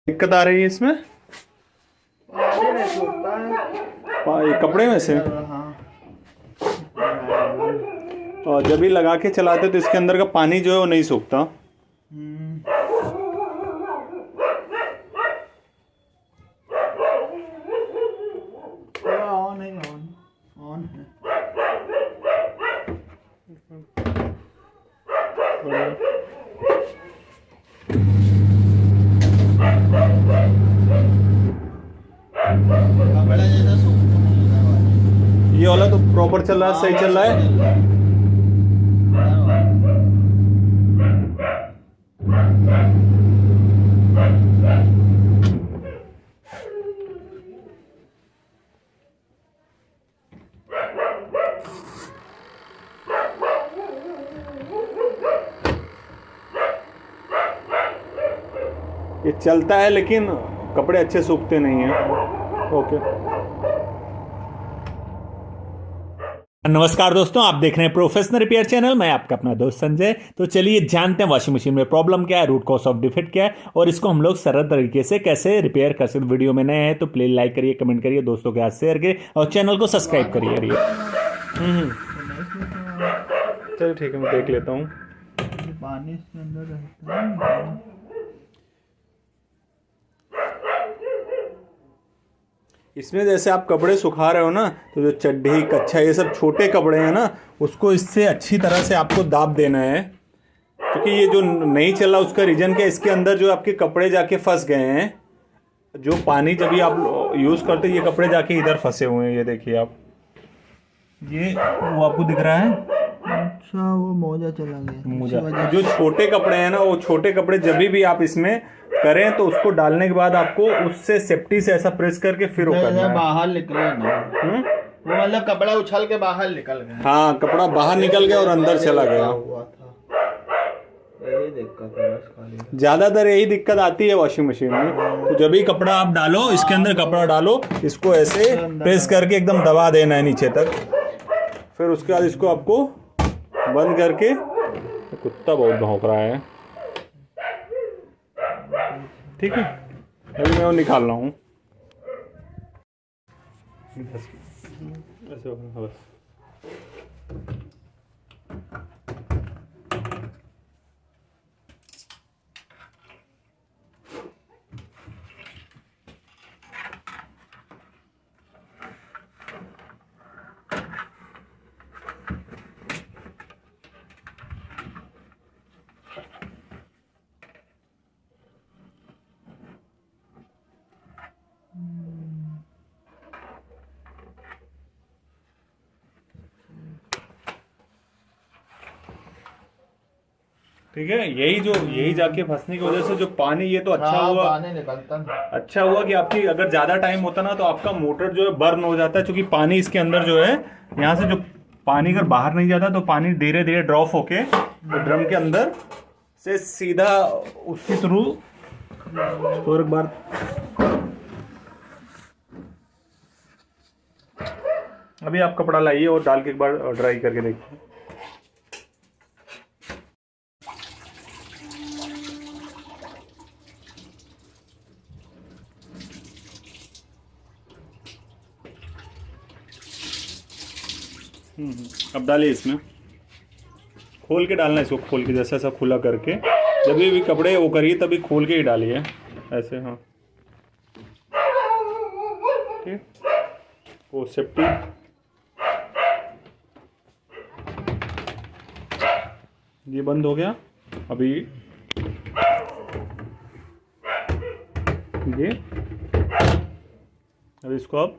दिक्कत आ रही है इसमें ये कपड़े में से। और जब भी लगा के चलाते तो इसके अंदर का पानी जो है वो नहीं सूखता। ऑन है, ऑन है। कपड़ा जैसा सूखता नहीं। ये वाला तो प्रॉपर चल रहा है, सही चल रहा है। ये चलता है लेकिन कपड़े अच्छे सूखते नहीं हैं। ओके, नमस्कार दोस्तों, आप देख रहे हैं प्रोफेशनल रिपेयर चैनल। मैं आपका अपना दोस्त संजय। तो चलिए जानते हैं वॉशिंग मशीन में प्रॉब्लम क्या है, रूट कॉज ऑफ डिफेक्ट क्या है और इसको हम लोग सरल तरीके से कैसे रिपेयर कर सकते। वीडियो में नए हैं तो प्लीज लाइक करिए, कमेंट करिए, दोस्तों के साथ शेयर करिए और चैनल को सब्सक्राइब करिए। चलो ठीक है, मैं देख लेता हूँ। पानी इसके अंदर रहता है। इसमें जैसे आप कपड़े सुखा रहे हो ना, तो जो चड्ढी कच्छा ये सब छोटे कपड़े हैं ना, उसको इससे अच्छी तरह से आपको दाब देना है। क्योंकि ये जो नहीं चल रहा उसका रीजन क्या है, इसके अंदर जो आपके कपड़े जाके फंस गए हैं। जो पानी जब भी आप यूज़ करते ये कपड़े जाके इधर फंसे हुए हैं। ये देखिए आप, ये वो आपको दिख रहा है। अच्छा, वो मोजा चला गया। मोजा जो छोटे कपड़े हैं ना, वो छोटे कपड़े जब भी आप इसमें करें तो उसको डालने के बाद आपको उससे सेफ्टी से ऐसा प्रेस करके फिर करना है। बाहर निकले ना वो, मतलब कपड़ा उछल के बाहर निकल गया। हाँ, कपड़ा बाहर निकल गया और अंदर चला गया। यही दिक्कत है बस खाली। ज्यादातर यही दिक्कत आती है वॉशिंग मशीन में। तो जब भी कपड़ा आप डालो, इसके अंदर कपड़ा डालो, इसको ऐसे प्रेस करके एकदम दबा देना है नीचे तक। फिर उसके बाद इसको आपको बंद करके, कुत्ता बहुत भौंक रहा है। ठीक है, अभी मैं वो निकाल रहा हूँ। ऐसे बस। ठीक है, यही जाके फंसने की वजह से जो पानी, ये तो अच्छा हुआ, पानी निकलता है। अच्छा हुआ कि आपकी अगर ज्यादा टाइम होता ना तो आपका मोटर जो है बर्न हो जाता है। क्योंकि पानी इसके अंदर जो है, यहाँ से जो पानी अगर बाहर नहीं जाता तो पानी धीरे धीरे ड्रॉप होके तो ड्रम के अंदर से सीधा उसके थ्रू। और एक बार अभी आप कपड़ा लाइए और डाल के एक बार ड्राई करके देखिए। अब डालिए इसमें, खोल के डालना है इसको, खोल के जैसा ऐसा खुला करके। जब भी कपड़े वो करिए तभी खोल के ही डालिए ऐसे। हाँ ठीक, वो सेफ्टी। ये बंद हो गया। अभी ये, अभी इसको आप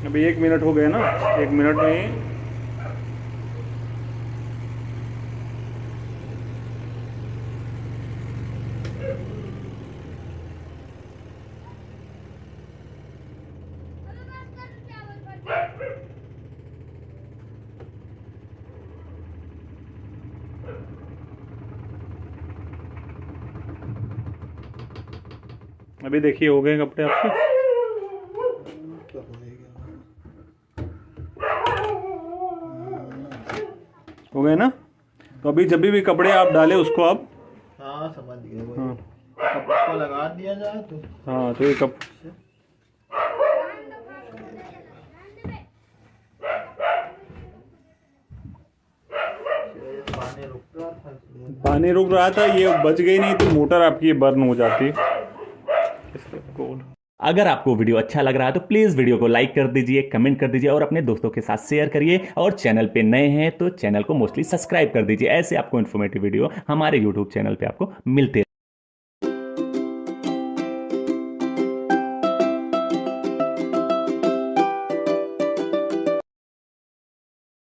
अभी 1 मिनट हो गया ना, 1 मिनट में अभी देखिए हो गए कपड़े आपके। हो गए ना। तो अभी जब भी कपड़े आप डालें उसको आप, हाँ समझ गए वो। हाँ कपड़े को लगा दिया जाए तो हाँ, तो ये कप पानी रुक रहा था इसलिए। पानी रुक रहा था, ये बच गई, नहीं तो मोटर आपकी बर्न हो जाती। अगर आपको वीडियो अच्छा लग रहा है तो प्लीज वीडियो को लाइक कर दीजिए, कमेंट कर दीजिए और अपने दोस्तों के साथ शेयर करिए। और चैनल पे नए हैं तो चैनल को मोस्टली सब्सक्राइब कर दीजिए। ऐसे आपको इन्फॉर्मेटिव वीडियो हमारे यूट्यूब चैनल पे आपको मिलते